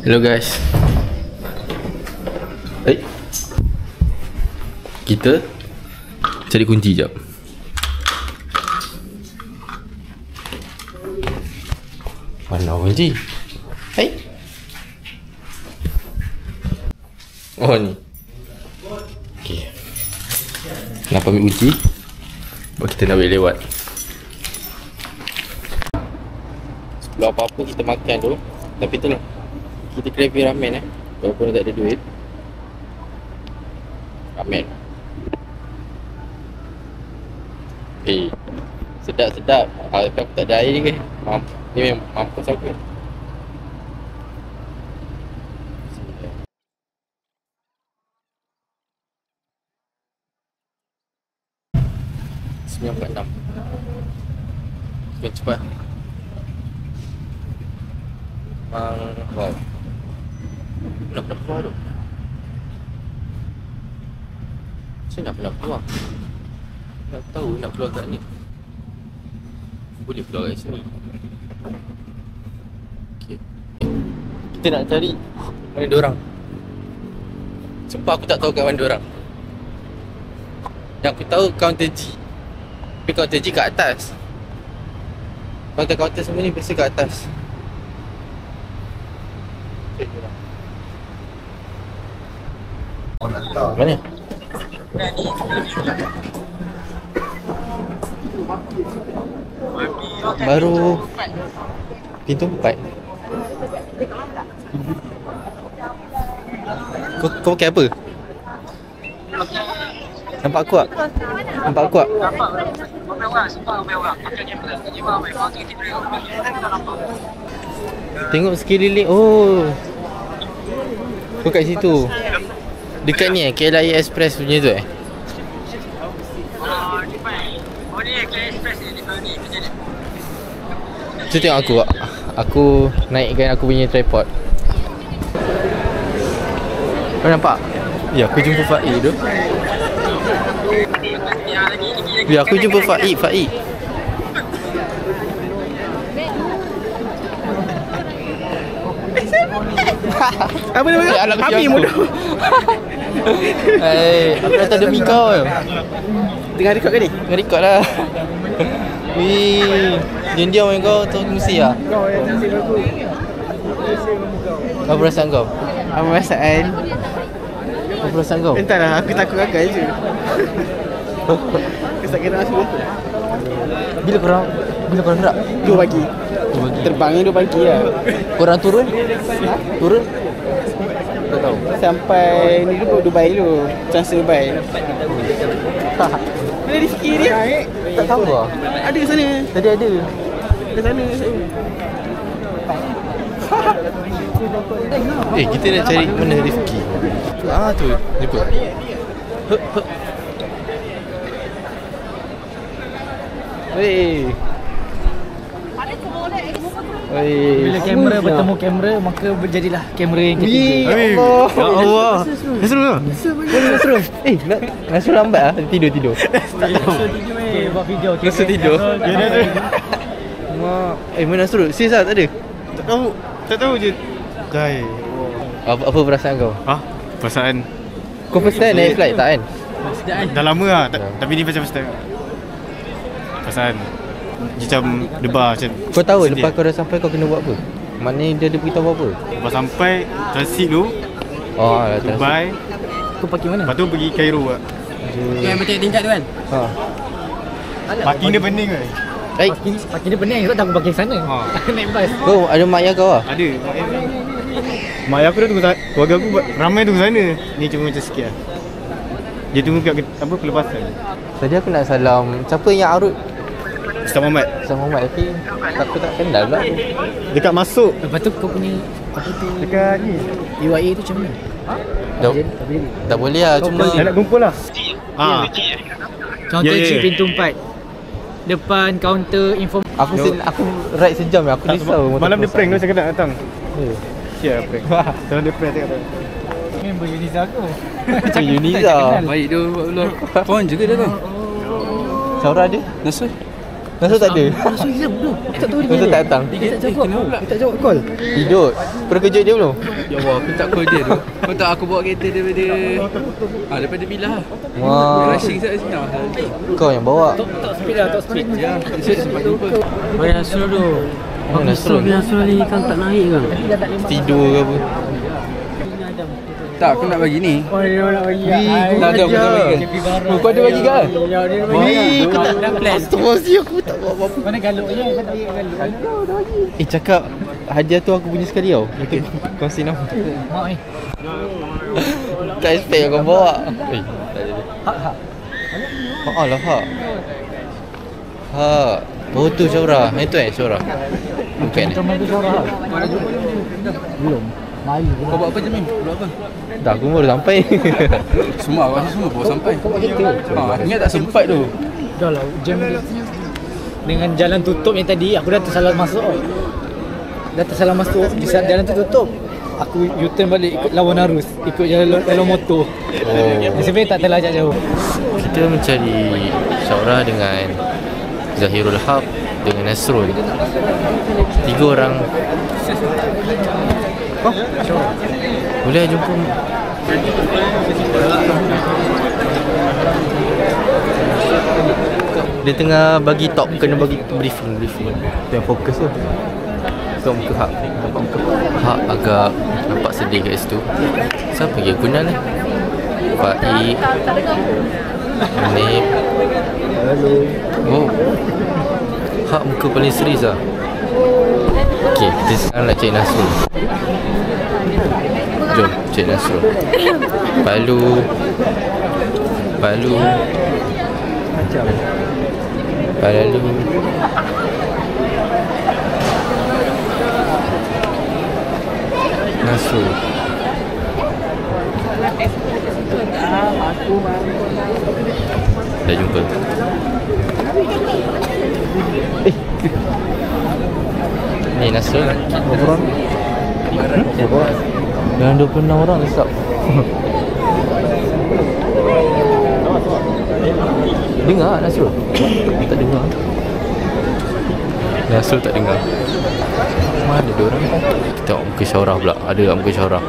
Hello guys. Kita cari kunci jap. Mana kunci? Oh ni. Okey. Nak ambil kunci. Buat kita nak boleh lewat. Sebelum apa-apa kita makan tu. Tapi tu lah, kita craving ramen walaupun tak ada duit. Ramen. Sedap-sedap. Tapi aku tak ada air ni ke? Ni memang mampus aku. RM9.46. Sekian cepat. Wow. Nak keluar tu. Saya nak pernah keluar. Tak tahu nak keluar kat ni. Boleh keluar kat sini. Okay. Kita nak cari mana diorang. Sumpah aku tak tahu kat mana diorang. Yang aku tahu kaunter G. Tapi kaunter G kat atas. Kaunter-kaunter semua ni biasa kat atas. Mana? Baru pintu 4. Kau pakai apa? Nampak aku tak? Nampak aku tak? Tengok sekeliling. Oh, kau kat situ. Dekat ni KLIA Express punya tu Tu tengok aku tak? Aku naikkan aku punya tripod. Kau nampak? Ya, aku jumpa Faik tu. Ya, aku jumpa Faik. Apa nama? Kami mudah. Aku datang demi kau. Tengah rekod ke ni? Tengah rekod lah. Wih, diam-diam dengan kau tu mesti lah. Kau yang nasib aku. Apa perasaan kau? Apa perasaan? Apa perasaan kau? Entahlah, aku takut gagal je. Aku tak kena masuk betul. Bila korang gerak? 2 pagi. Terbangnya 2 pagi lah. Korang turun? Turun? Tak tahu. Sampai ni dulu Dubai dulu. Transfer Dubai. Mana Rizky dia? Tak tahu lah. Ada kat sana. Tadi ada. Kat sana. Kita nak cari mana Rifki. Tu jumpa. Weh. Bila kamera bertemu kamera, maka berjadilah kamera yang ketiga. Ya Allah. Nasrul. Nasrul lambat lah. Tidur. Buat video. Nasrul tidur. Mana Nasrul? Serius lah, tak ada? Tak tahu je. Gai. Apa perasaan kau? Perasaan Kau first time naik flight tak kan? dah lama lah. Tapi ni macam first time. Perasaan macam debar macam. Kau tahu lepas kau dah sampai kau kena buat apa? Maknanya dia beritahu apa? Lepas sampai transit dulu Dubai. Kau parking mana? Lepas tu pergi Cairo lah. Yang betul tingkat tu kan? Parking dia pening kan. Baik. Parking dia pening, kau tak aku parking sana. Naik bas. Kau ada mak ayah kau lah? Ada. Mak ayah aku dah tunggu, keluarga aku ramai tunggu sana. Ni cuma macam sikit lah. Dia tunggu kat pelepasan. Tadi aku nak salam. Siapa yang Arut? Ustaz Muhammad. Ustaz Muhammad, tapi aku tak kenal lah. Dekat masuk. Lepas tu kau punya apa tu? Dekat ni. UIA tu macam mana? Tak boleh lah, cuma Nak kumpul lah. Kaunter G pintu 4. Depan kaunter info. Aku ride sejam ya, aku risau. Malam dia prank tu saya kena datang. Siap prank. Malam dia prank tengok. Member Uniza aku. Macam Uniza. Baik dia buat vlog. Kawan juga dia tu. Saura ada? Nasrul. Nasrul tak ada. Nasrul hilang tu. Tak tahu dia. Nasrul tak datang. Dia tak jawab. Dia tak jawab call. Tidur. Pernah kejut dia belum? Ya Allah, aku tak call dia tu. Kau tak aku bawa kereta daripada Bila lah. Wah. Rushing saya sini lah. Kau yang bawa. Tak speed lah, tak speed. Ya, saya sempat jumpa. Bayar Nasrul tu. Oh, Nasrul. Nasrul ni kan tak naik kan. Tidur ke apa? Tak, aku nak bagi ni. Oh dia nak bagi. Tak ada, aku tak bagi kan. Oh, kau ada bagi kan? Ya dia nak bagi. Kau tak ada plan. Astagfirullahaladzim, aku tak bawa apa-apa. Mana galuk je, kau tak ingat galuk. Cakap hadiah tu aku punya sekali tau. Nanti kongsi nama. Mak Tak expect kau bawa. Tak jadi. Hak. Oh lah hak. Hak. Oh tu Syurah. Itu Syurah. Bukan ni. Cuma tu suara. Belum. Malu. Kau buat apa je, Mim? Buat apa? Dah aku baru sampai. Semua, aku rasa semua bawa sampai. Ingat tak sempat tu? Dah lah, jam dia. Dengan jalan tutup yang tadi, aku dah tersalah masuk. Di saat jalan tu tutup, aku U-turn balik ikut lawan arus. Ikut jalan motor. Sebenarnya tak terlajak jauh. Kita mencari Syurah dengan Zahirul Haq dengan Nasrul. 3 orang. Oh, boleh jumpa. Dia tengah bagi talk, kena bagi briefing. Yang fokus tu. Tengok muka Haq. Nampak muka Haq agak nampak sedih kat situ. Siapa lagi aku kenal ni? Faik, Nip. Oh, Haq muka paling serius lah. Okay, kita sekarang nak cek Nasrul. Jom cek Nasrul. Palu. Palu. Nasrul. Dah jumpa. Ni Nasrul. Berapa orang? Dalam 26 orang lesap. Dengar Nasrul? Tak dengar. Nasrul tak dengar. Mana ada orang? Kita tengok muka Syurah pula. Ada tak muka Syurah?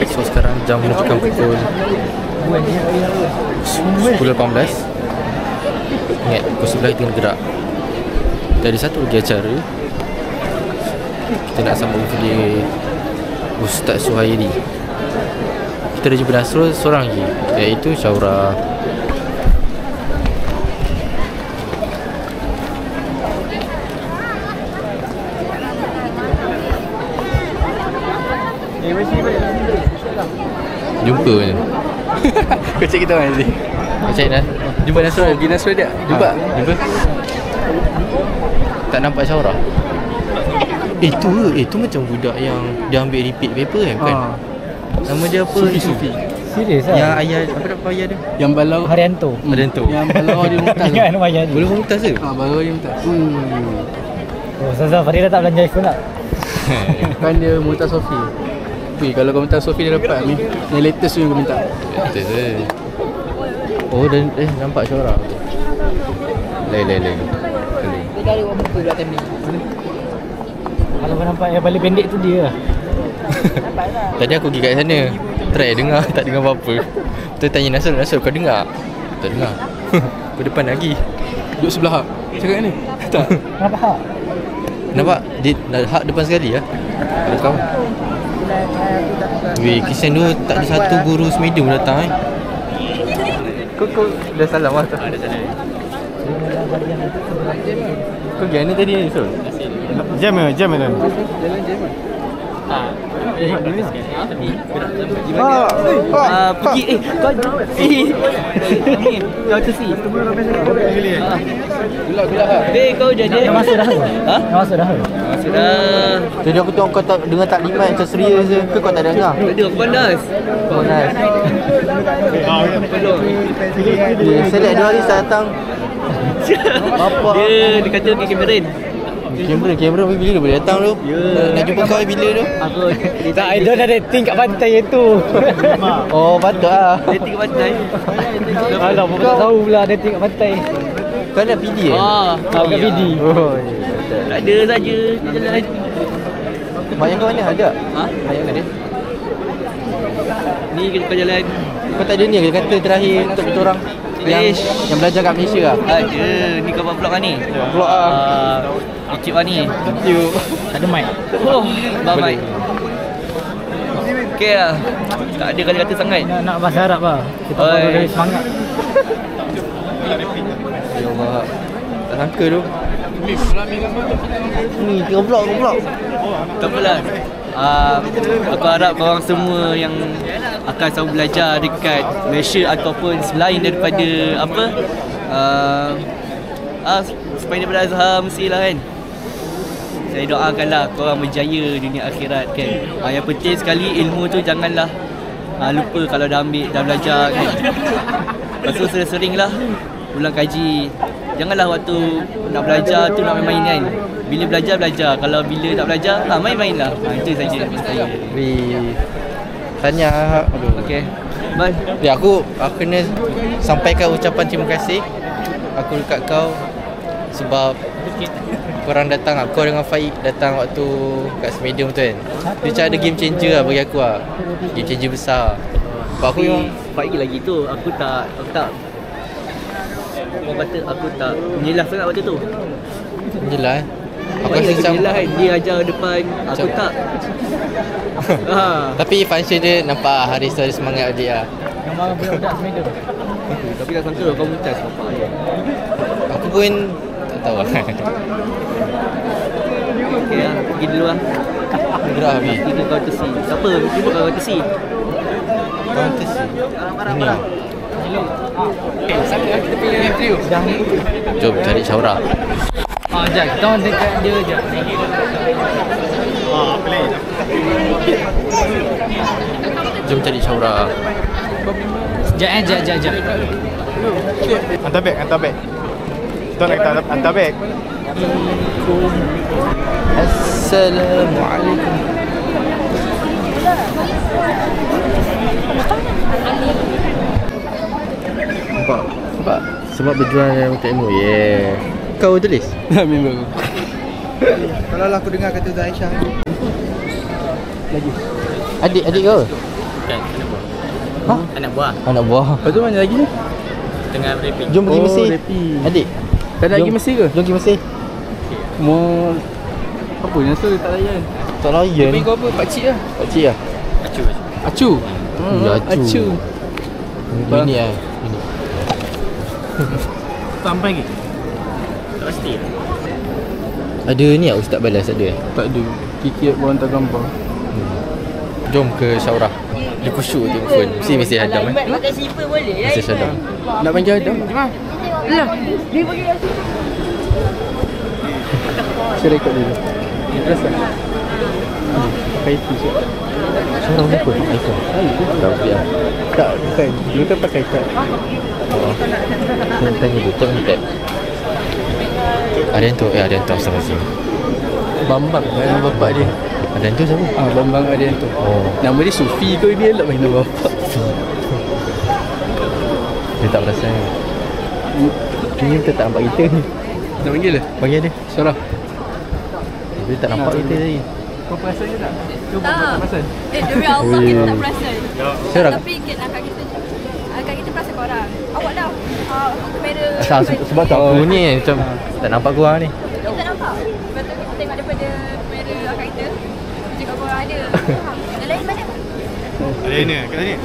So sekarang jam menunjukkan pukul 10.18. Ingat pukul 11 kita kena gerak. Kita ada satu lagi acara. Kita nak sambung kuliah Ustaz Suhairi. Kita dah jumpa Nasrul seorang lagi, iaitu Syurah. Jumpa je. Kau cek kita mana tadi? Cek Nas. Jumpa Nasrul. Pergi Nasrul dia. Jumpa. Jumpa. Tak nampak Syurah. Tu macam budak yang dia ambil repeat paper kan? Bukan? Nama dia apa? Sufi. Serius lah? Yang ayah, apa nama ayah dia? Yang balau. Haryanto. Haryanto. Yang balau dia muntah tu. Ingat nama ayah dia. Boleh mumtaz ke? Balau dia muntah. Oh, Ustazah Farida tak belanja iPhone tak? Kan dia muntah Sofi. Kalau kau minta Sofi dia dapat ni. Yang latest tu yang kau minta. Betul je. Oh, dan nampak Syurah. Lain. Dia cari orang muka pula time ni. Kalau kau nampak yang paling pendek tu dia lah. Tadi aku pergi kat sana. Try dengar, tak dengar apa-apa. Tu tanya Nasrul kau dengar? Tak dengar. Ke depan lagi. Duduk sebelah Haq. Cakap ni. Tak. Kenapa Hak? Nampak? Dia Haq depan sekali lah. Ada kau. Weh, kesian tu tak ada satu guru semedi pun datang Kau dah salam lah tu? Dah salam. Kau pergi mana tadi Nasrul? Jam tu. Jalan Pergi kau kau tu si. Gelak. Kau jadi dah masuk dah. Ha? Dah masuk dah. Tadi aku tengok kau tak dengar taklimat macam serius je. Ke kau tak dengar? Ada aku panas. Panas. Select 2 hari tak datang. Apa? Dia kata pergi kameran. Kamera bila dia boleh datang tu? Nak jumpa kau bila tu? Aku Tak, Aidon ada dating kat pantai tu. Oh, patut lah. dating kat pantai. Alah, bukan tahu pula dating kat pantai. Kau ada PD Kau kat PD. Oh, Tak ada saja jalan. mak yang kau mana ada? Ha? Mak yang ada? Ni kau jalan. Kau tak ada ni ke kata terakhir untuk kita orang yang belajar kat Malaysia lah? Ada. Ni kau buat vlog kan ni? Vlog ah. YouTube kan ni? YouTube. Ada mic. Oh, bye. Okey lah. Tak ada kata-kata sangat. Nak bahasa Arab lah. Kita Oi. baru dari semangat. Ya Allah. Tak sangka tu. Ni tengah vlog. Tak apalah. Aku harap korang semua yang akan selalu belajar dekat Malaysia ataupun selain daripada apa supaya daripada Azhar mestilah kan. Saya doakanlah korang berjaya dunia akhirat kan. Yang penting sekali ilmu tu janganlah lupa kalau dah ambil, dah belajar kan. Lepas tu sering-sering lah ulang kaji. Janganlah waktu nak belajar tu nak main-main kan. Bila belajar, kalau bila tak belajar, main-main lah. Itu saja saya. Tanya. Aduh. Okay, bye. Ya, aku kena sampaikan ucapan terima kasih aku dekat kau sebab korang datang, kau dengan Faik datang waktu kat Smedium tu kan. Dia macam ada game changer lah bagi aku lah. Game changer besar. Sebab aku memang Faik lagi tu, aku tak orang kata aku tak menyelah sangat waktu tu. jelas eh. Aku Faik rasa lagi macam menyelah kan, dia ajar depan, aku Macam- tak. tapi function dia nampak Haris tu ada semangat dia lah. Yang marah budak-budak semeda. Tapi tak sangka kau mutas bapak dia. Aku pun tak tahu lah. Okay lah, pergi dulu lah. Gerah habis. Pergi ke courtesy. Siapa? Cuba kau courtesy. Kontesi. Ini lah. Kita pilih trio. Jom cari Syaura. Sekejap. Kita orang dekat dia je. Jom cari Syaura. Sekejap. Hantar beg. Kita nak hantar beg. Assalamualaikum. Nampak? Sebab berjuang dalam minta ilmu. Yeah. Kau tulis? Memang. Kalau lah aku dengar kata Aisyah. Adik kau? Bukan, anak buah. Ha? Anak buah. Anak buah. Lepas tu mana lagi ni? Tengah rapping. Jom pergi Mesir. Rapi. Adik. Tak nak pergi Mesir ke? Jom pergi Mesir. Mau apa yang tu tak layan. Tak layan. Tapi kau apa? Pakcik lah. Pakcik lah. Acu. Acu. Ya, acu. Bini lah. Bini. Sampai lagi? Tak pasti. Ada ni lah ustaz balas ada. Tak ada. Kiki buat hantar gambar. Jom ke Syaura. Dia kusyuk tengok phone. Mesti hadam eh. Pakai slipper boleh ya? Mesti hadam. Nak panggil Adam? Saya rekod dulu. Interest tak? Pakai itu je. Syaura apa? iPhone. Tak biar. Tak, bukan. Dia kan pakai kad. Oh. Tanya dia, tap ni tap. Arianto, Arianto sama-sama. Bambang nama bapak dia. Arianto siapa? Bambang Arianto. Oh. Nama dia Sufi kau ni elok main nama bapak. Dia tak perasan. Ni kita tak nampak kita ni. Nak panggil lah. Panggil dia. Syarah. Dia tak nampak kita tadi. Kau perasan ke tak? Kau Tak. perasan? Demi Allah kita tak perasan. Syarah. Tapi akak kita akak kita perasan korang. Awak dah kamera. Sebab tu aku ni macam tak nampak korang ni. Kita tak nampak. Lepas tu kita tengok daripada kamera akak kita. Cakap korang ada. Yang lain mana? Ada ni, kat sini.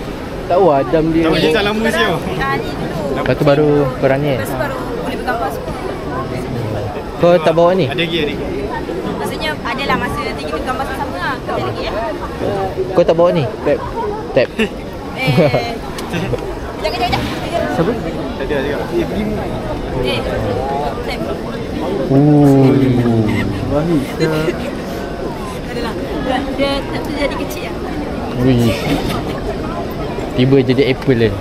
Tak tahu Adam dia. Tak boleh tak lama siapa. Ni dulu. Lepas tu baru korang ni. Lepas tu baru boleh bergambar semua. Kau tak bawa ni? Ada lagi adik. Maksudnya adalah masa nanti kita gambar sama-sama lah. Kerja lagi ya. Kau tak bawa ni? Tap. Tap. Kejap. Siapa? Tak ada cakap. Tap. Wahid. Adalah. Dia tak tu jadi kecil lah. Wih. Tiba jadi apple kan.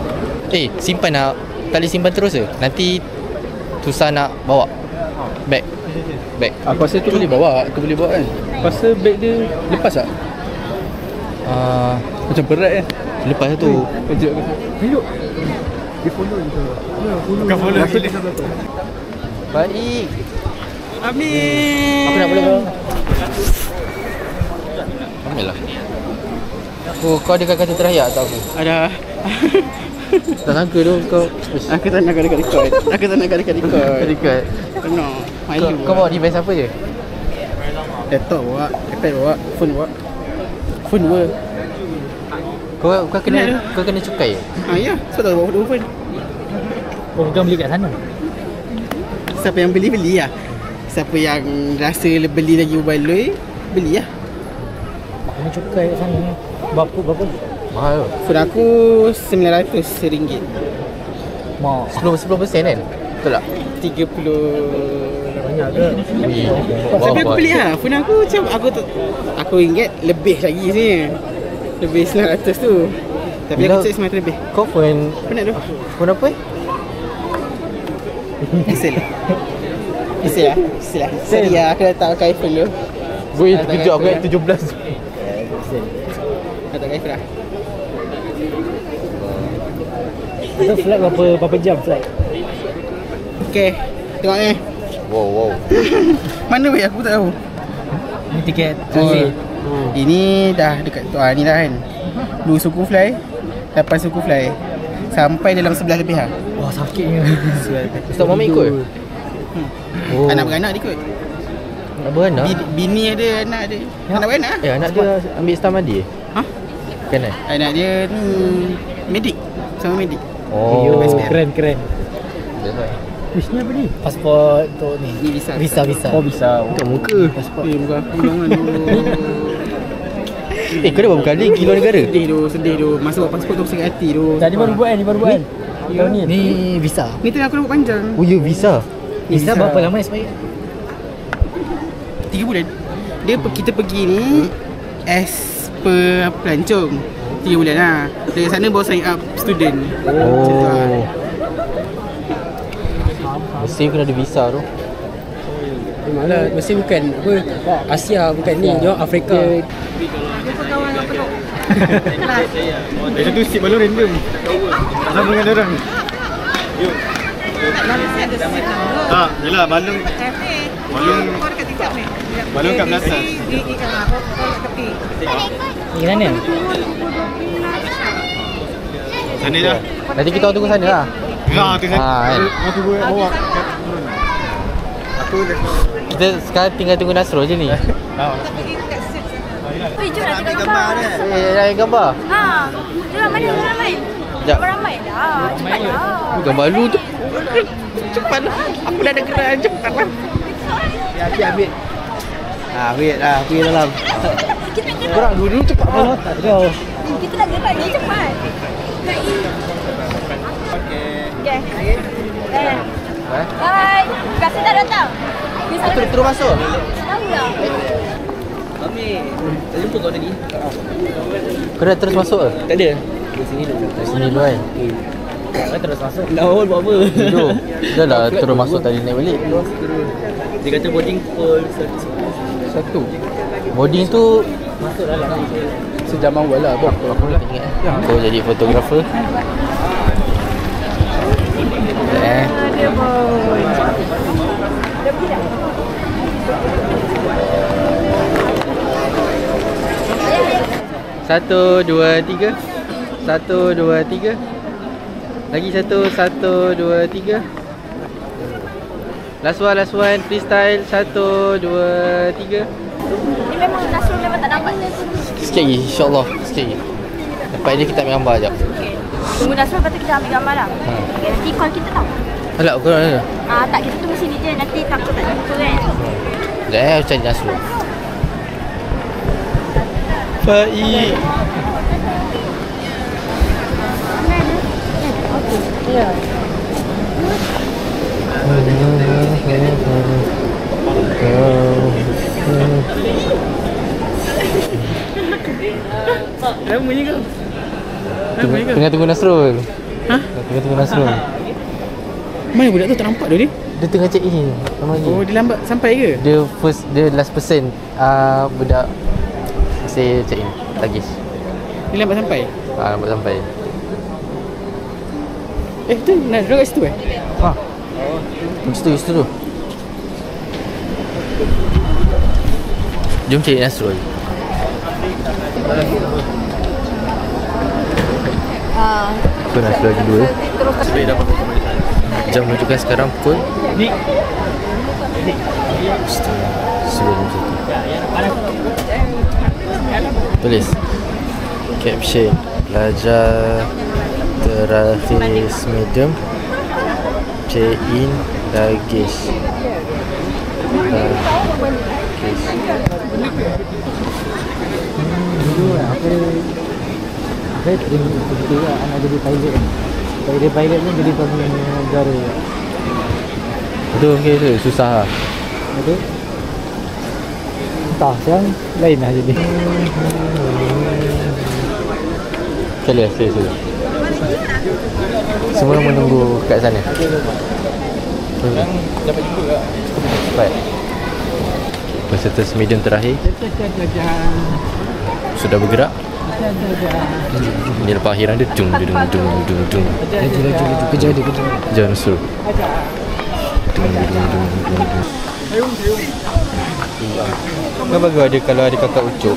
Simpan nak. Tak boleh simpan terus ke? Nanti susah nak bawa. Bag. Aku rasa tu boleh bawa. Tu boleh bawa kan. Rasa beg dia lepas tak? Macam berat kan. Lepas tu Kejap. Elok. Dia follow je. Bukan follow gila. Baik. Amin. Aku nak boleh kau. Ambil lah. Oh, kau ada kata terakhir tak aku? Ada. Tak sangka tu kau. Aku tak nak kau dekat record. Aku tak nak kau dekat record. Dekat. Kena. Kau, kau bawa device apa je? Laptop bawa, iPad bawa, phone bawa. Phone bawa. Kau kena cukai. Ya, sebab tak bawa dua phone. Oh, bukan beli kat sana. Siapa yang beli lah. Siapa yang rasa beli lagi berbaloi, beli lah. Kena cukai kat sana. Berapa? Mahal. Phone aku RM900. Mau. 10% kan? Betul tak? 30. Banyak ke? Tapi aku beli lah. Phone aku macam aku ingat lebih lagi sini. Lebih RM900 tu. Tapi Bila- aku cek RM900 lebih. Kau phone Penat tu. phone apa? Hasil lah. Sorry lah, aku dah tak pakai iPhone tu. Boy, Tak terkejut aku pakai yang 17. Dah tak pakai iPhone lah. Itu flight berapa jam flight? Okay, tengok ni. Wow. Mana weh, aku tak tahu. Ni tiket transit. Ini dah dekat tu ni dah kan. 2 suku fly, 8 suku fly. Sampai dalam 11 lebih lah. Wah, sakitnya. Ustaz Muhammad ikut? Oh. Anak beranak dia ikut. Nak beranak? Bini ada, anak ada. Anak beranak lah. Anak dia ambil stamadi. Ha? Kan eh? Anak dia ni medik. Sama medik. Oh. Keren. Biasa. Wish ni apa ni? Pasport untuk ni. Ni visa. Visa. Oh bisa. Bukan muka. Pasport. Bukan aku jangan dulu. Kau dah berapa kali pergi luar negara? Sedih tu. Masa buat pasport tu sakit hati tu. Tadi baru buat kan? Tahun ni. Ni visa. Ni tengah aku dah buat panjang. Oh ya, visa. Visa berapa lama expired? 3 bulan. Kita pergi ni as per pelancong 3 bulan lah. Dari sana baru sign up student. Macam tu lah. Oh. Mesti kena ada visa tu. Malah mesti bukan apa Asia, bukan ni, dia Afrika. Itu tu seat balon random. Tak sama dengan orang. Tak, yelah balon. Balon kat belakang. Ni mana? Sana dah. Nanti kita orang tunggu sana lah. Tu sana. kan? Mau tunggu awak. Aku dah. Kita sekarang tinggal tunggu Nasrul je ni. Weh, jom nak tengok gambar. Dah gambar. Ha. Jom mana ramai? Sekejap. Ramai dah. Cepat dah. Gambar lu tu. Cepat lah. Aku dah ada gerak, cepat lah. Ambil. Ambil dalam. Korang dulu cepat lah. Tak tahu. Kita nak gerak ni cepat. Okay. Bye. Terima kasih dah datang. Terus masuk. Tahu lah. Tak jumpa kau tadi? Kau dah terus masuk ke? Tak ada. Di sini dulu. Di sini dulu kan? Kau terus masuk. Lawan buat apa? Tidur. Dah lah terus masuk tadi naik balik. Dia kata boarding call Satu. Boarding tu Masuk dalam. sejam awal lah. Aku nak ingat. Kau jadi fotografer. Dia boy. Dah pergi dah? Satu, dua, tiga. Satu, dua, tiga. Lagi satu, satu, dua, tiga. Last one, freestyle. Satu, dua, tiga. Ni memang Nasrul memang tak nampak. Sikit lagi, insyaAllah. Sikit lagi. Lepas ni kita ambil gambar sekejap. Okay. Tunggu Nasrul, lepas tu kita ambil gambar lah. Okay, nanti call kita tau. Alah, kau mana? Tak, kita tunggu sini je. Nanti takut tak jumpa kan. Dah, cari Nasrul. Baik. Ya. Lama je kau. Tengah tunggu Nasrul. Tengah tunggu Nasrul. Mana budak tu tak nampak dia? Dia tengah check in. Lama lagi. Oh, dia lambat sampai ke? Dia last person. Budak saya check in. Tagis. Dia lambat sampai? Lambat sampai. Tu nak duduk kat situ Situ tu. Jom cari Nasrul. So Nasrul lagi dua. Jam menunjukkan sekarang pukul sebelum itu. Tulis caption pelajar terakhir medium check in luggage. Dulu Saya terima lah anak jadi pilot kan. Kalau dia pilot pun jadi pemimpin negara. Betul okay, tu susah lah. Betul? Entah sekarang lain lah jadi. Sekali. Semua menunggu kat sana. Sekarang dapat jumpa tak? Cepat. Peserta medium terakhir sudah bergerak. Ini lepas akhiran dia dung. Laju. Kejar dia. Kejar Nasrul. Dung. Kau bagus ada kalau ada kakak ucuk.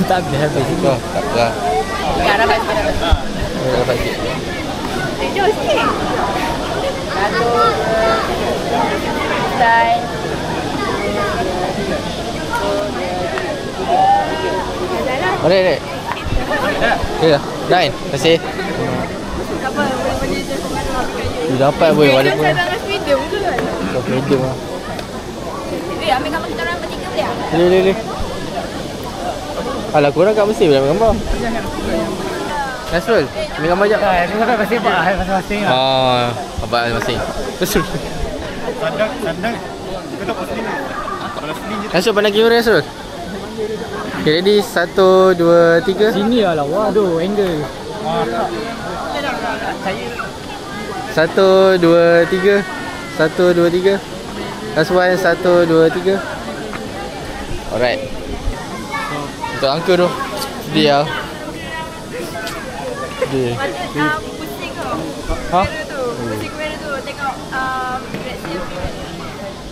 Tak habis juga. Tak apa. Ya, dapat. Dapat sikit. Jom sikit. Satu. Dan Alright. Okay dah. Dah. Terima kasih. apa boleh je sekarang. Dia dapat boy walaupun Saya dalam medium tu kan. kau medium lah. Ambil gambar kita orang bertiga boleh tak? Boleh. Alah korang kat Mesir boleh ambil gambar. Nasrul, ambil gambar sekejap. Saya sampai masing masing lah. Abang masing. Nasrul. Sandang. Kau tak pasal ni. Kalau sini je. Nasrul pandang kamera Nasrul. Okay, ready? 1, 2, 3. Sini lah waduh angle. 1, 2, 3. 1, 2, 3. Last one, 1, 2, 3. Alright. Untuk angka tu dia. Dia. Pusing kau. Ha? Pusing kamera tu. Tengok reaction.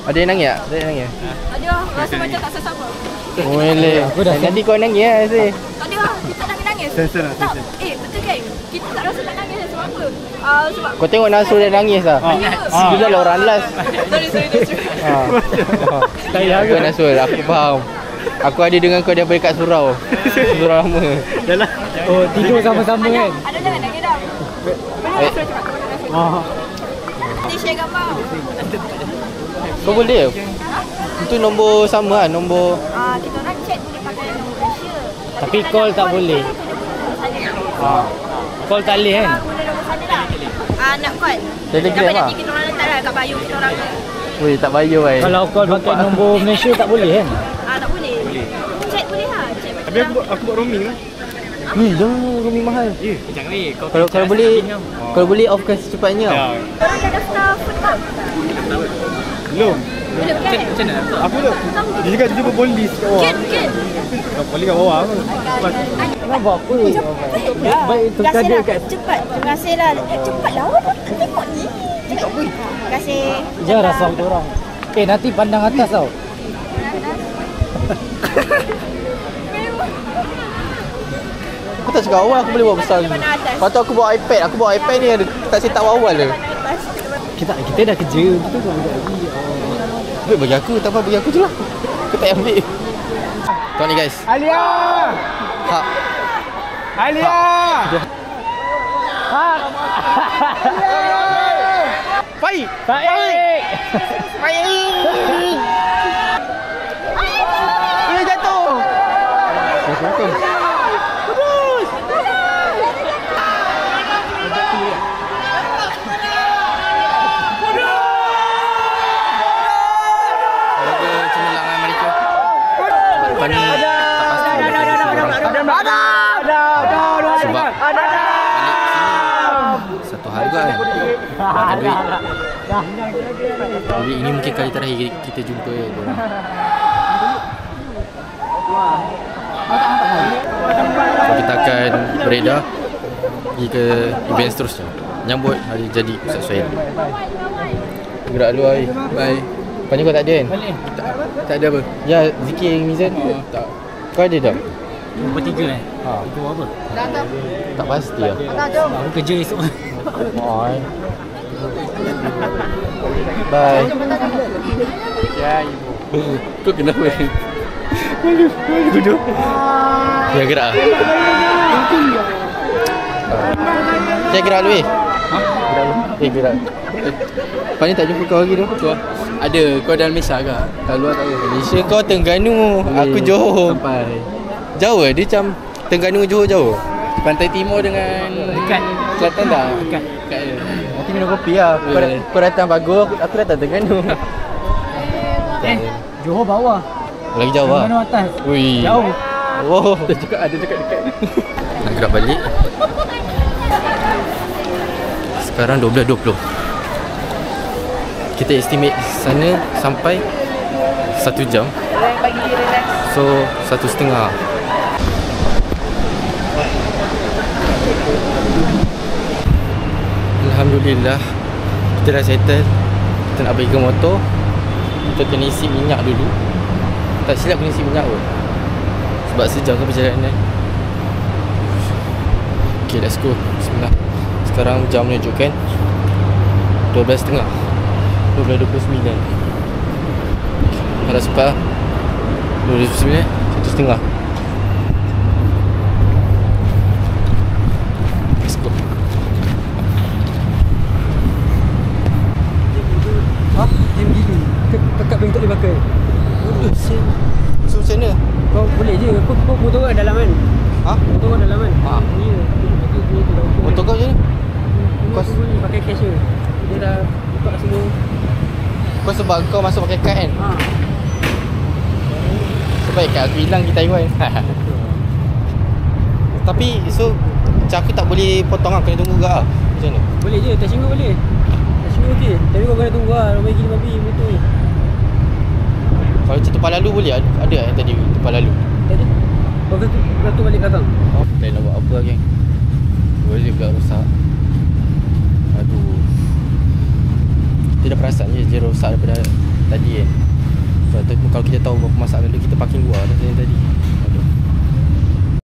Ada yang nangis tak? Ada rasa macam tak sesama. Oh eleh. Nanti kau nangis lah rasa. Ada kita nangis. Sensor lah, Tak. sensor. Betul kan? Kita tak rasa nak nangis sebab apa? Sebab Kau tengok Nasrul dia nangis lah. Dia dah lah orang last. sorry. Kau Nasrul, aku faham. Aku ada dengan kau daripada kat surau. Surau lama. Yalah. Oh tidur sama-sama kan. Ada jangan nangis dah. Boleh cepat. Nanti share gambar. Kau boleh? Itu nombor sama lah, nombor. Kita orang chat boleh pakai nombor Malaysia. Tapi call tak boleh. Call tak boleh kan. Boleh nombor sana lah. Nak call. Telegram Dapat lah. nanti kita orang letak lah kat bio kita orang. Weh, tak bayar weh. Kalau call pakai nombor Malaysia tak boleh kan. Tak boleh. Chat boleh lah. Chat macam Tapi aku buat roaming lah. Jangan roaming mahal. Jangan weh. Kalau boleh offkan secepatnya. orang dah daftar food bank. Belum. Belum kan? Macam mana? Aku tak. Dia cakap dia jumpa polis kat bawah. Mungkin. Polis kat bawah apa? Kenapa apa? Baik tu Terima kada kasih kat lah. Cepat. Terima kasih lah. Cepat lah. Awak tengok ni. Terima kasih. Jangan rasa kita orang. Nanti pandang atas tau. Aku tak cakap awal aku boleh buat besar ni. Lepas tu aku bawa iPad. Aku bawa iPad ni ada tak set up awal je. Kita dah kerja. Kita tak buat lagi. Ambil bagi aku. Tak apa bagi aku je lah. Aku tak payah ambil. Tuan ni guys. Alia! Hak. Alia! Baik. Baik! Dia jatuh. Jatuh. Cemerlangan mereka. Lepas ni tak pasti. Sebab balik sini satu harga kan. Makan duit. Jadi ini mungkin kali terakhir kita jumpa diorang. So, kita akan beredar pergi ke event seterusnya. Menyambut hari jadi Ustaz Suhail. Gerak dulu hari. Bye. Kau ni kau tak ada kan? Balik. Tak ada apa? Ya, Zikir Mizan. Tak. Kau ada tak? Bertiga Ha. Itu apa? Tak pasti lah. Aku kerja esok. Bye. Bye. Kau kenapa? Ya gerak. Saya gerak dulu Ha? gerak. Lepas ni tak jumpa kau lagi tu? Tu lah. Ada, kau dalam Malaysia ke? Kat luar tak ada. Malaysia kau Terengganu, aku Johor. Sampai Jauh dia macam Terengganu Johor jauh. Pantai Timur dengan Dekat. Kelantan dah? Dekat. Dekat je. Nanti minum kopi lah. Kau datang Bagus, aku datang Terengganu. Johor bawah. Lagi jauh lah. Mana atas? Ui. Jauh. Oh. Dia cakap ada dekat-dekat. Nak gerak balik. Sekarang 12.20. Kita estimate sana sampai 1 jam. So 1.5. Alhamdulillah, kita dah settle. Kita nak pergi ke motor. Kita kena isi minyak dulu. Tak silap kena isi minyak pun, sebab sejam ke perjalanan. Okay, let's go. Bismillah. Sekarang jam menunjukkan 12.30. 12.29. Harap sempat 12.29, 1.30. Let's go. Ha? Jam gini. Kakak bentuk dia pakai. So macam mana? Kau boleh je. Kau motor kau dalam kan? Ha? Motor kau dalam kan? Ha. Ya. Motor kau macam mana? Kau boleh pakai cash je. Dia dah buka semua. Kau sebab kau masuk pakai kad kan? Ha. Sebab kad aku hilang di Taiwan. Tapi so macam aku tak boleh potong lah, kena tunggu ke lah. Macam mana? Boleh je. Touching kau boleh. Touching kau okey. Tapi kau kena tunggu lah. Ramai gila babi motor ni. Kalau macam tempat lalu boleh? Ada yang tadi tempat lalu? Tak ada. Kau kena tu balik belakang. Oh, dah nak buat apa geng? Boleh pula rosak. Aduh. Kita dah perasan je rosak daripada tadi kan. Sebab tu kalau kita tahu berapa masalah dulu, kita parking luar dah tadi.